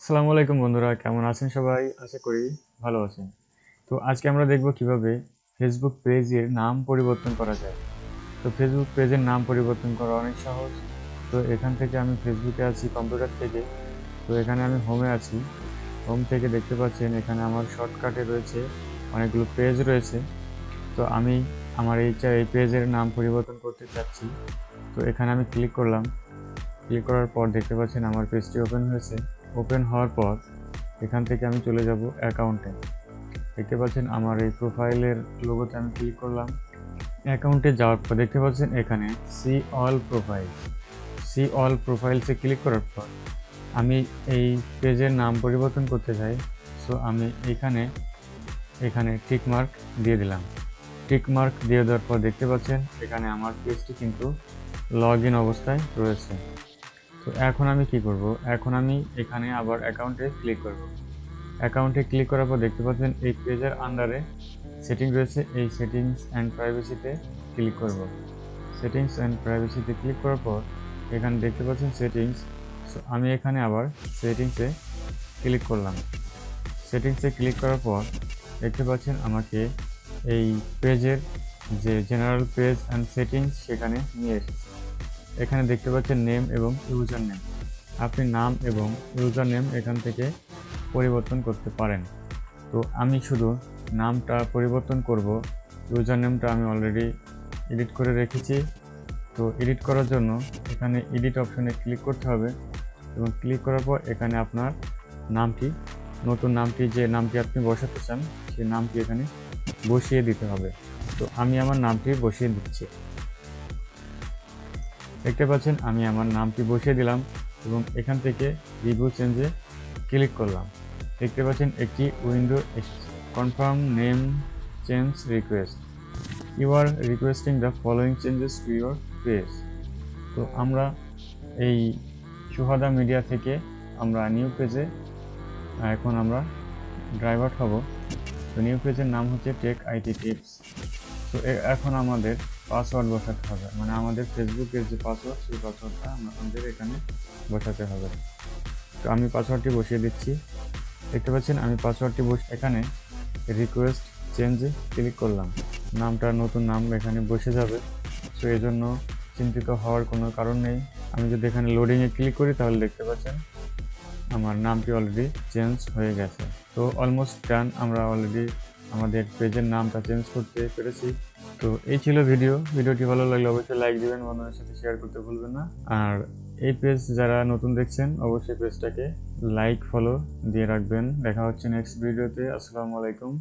আসসালামু আলাইকুম বন্ধুরা, কেমন আছেন সবাই? আশা করি ভালো আছেন। তো আজকে আমরা দেখব কিভাবে ফেসবুক পেজের নাম পরিবর্তন করা যায়। তো ফেসবুক পেজের নাম পরিবর্তন করা অনেক সহজ। তো এখান থেকে আমি ফেসবুকে আছি কম্পিউটার থেকে। তো এখানে আমি হোমে আছি। হোম থেকে দেখতে পাচ্ছেন এখানে আমার শর্টকাটে রয়েছে অনেকগুলো পেজ রয়েছে। তো আমি আমার এই পেজের নাম পরিবর্তন করতে চাচ্ছি। তো এখানে আমি ক্লিক করলাম। ক্লিক করার পর দেখতে পাচ্ছেন আমার পেজটি ওপেন হয়েছে। ওপেন হওয়ার পর এখান থেকে আমি চলে যাব অ্যাকাউন্টে। দেখতে পাচ্ছেন আমার এই প্রোফাইলের লোগোতে আমি ক্লিক করলাম। অ্যাকাউন্টে যাওয়ার পর দেখতে পাচ্ছেন এখানে see all profile. See all প্রোফাইলসে ক্লিক করার পর আমি এই পেজের নাম পরিবর্তন করতে চাই। সো আমি এখানে টিক মার্ক দিয়ে দিলাম। টিক মার্ক দিয়ে দেওয়ার পর দেখতে পাচ্ছেন এখানে আমার পেজটি কিন্তু লগ ইন অবস্থায় রয়েছে। তো এখন আমি কি করব? এখন আমি এখানে আবার অ্যাকাউন্টে ক্লিক করব। অ্যাকাউন্টে ক্লিক করার পর দেখতে পাচ্ছেন এই পেজের আন্ডারে সেটিং রয়েছে। এই সেটিংস অ্যান্ড প্রাইভেসিতে ক্লিক করব। সেটিংস অ্যান্ড প্রাইভেসিতে ক্লিক করার পর এখানে দেখতে পাচ্ছেন সেটিংস। সো আমি এখানে আবার সেটিংসে ক্লিক করলাম। সেটিংসে ক্লিক করার পর দেখতে পাচ্ছেন আমাকে এই পেজের যে জেনারেল পেজ অ্যান্ড সেটিংস সেখানে নিয়ে এসেছে। এখানে দেখতে পাচ্ছেন নেম এবং ইউজার নেম। আপনি নাম এবং ইউজার নেম এখান থেকে পরিবর্তন করতে পারেন। তো আমি শুধু নামটা পরিবর্তন করব। ইউজার নেমটা আমি অলরেডি এডিট করে রেখেছি। তো এডিট করার জন্য এখানে এডিট অপশনে ক্লিক করতে হবে এবং ক্লিক করার পর এখানে আপনার নামটি, নতুন নামটি, যে নামটি আপনি বসাতে চান সেই নামটি এখানে বসিয়ে দিতে হবে। তো আমি আমার নামটি বসিয়ে দিচ্ছি। দেখতে পাচ্ছেন আমি আমার নামটি বসিয়ে দিলাম এবং এখান থেকে রিভিউ চেঞ্জে ক্লিক করলাম। দেখতে পাচ্ছেন একটি উইন্ডো এসেছে। Confirm name change request, you are requesting the following changes to your page. তো আমরা এই সুহাদা মিডিয়া থেকে আমরা নিউ পেজে এখন আমরা ড্রাইভার হব। তো নিউ পেজের নাম হচ্ছে টেক আইটি টিপস। তো এখন আমাদের পাসওয়ার্ড বসাতে হবে, মানে আমাদের ফেসবুকের যে পাসওয়ার্ড সেই পাসওয়ার্ডটা আমাদের এখানে বসাতে হবে। তো আমি পাসওয়ার্ডটি বসিয়ে দিচ্ছি। দেখতে পাচ্ছেন আমি পাসওয়ার্ডটি এখানে রিকোয়েস্ট চেঞ্জে ক্লিক করলাম। নামটা নতুন নাম এখানে বসে যাবে। তো এই জন্য চিন্তিত হওয়ার কোনো কারণ নেই। আমি যদি এখানে লোডিংয়ে ক্লিক করি তাহলে দেখতে পাচ্ছেন আমার নামটি অলরেডি চেঞ্জ হয়ে গেছে। তো অলমোস্ট ডান, আমরা অলরেডি আমাদের পেজের নামটা চেঞ্জ করতে পেরেছি। তো এই ছিল ভিডিওটি ভালো লাগলে অবশ্যই লাইক দিবেন, বন্ধুদের সাথে শেয়ার করতে ভুলবেন না। আর এই পেজ যারা নতুন দেখছেন অবশ্যই পেজটাকে লাইক ফলো দিয়ে রাখবেন। দেখা হচ্ছে নেক্সট ভিডিওতে। আসসালামু আলাইকুম।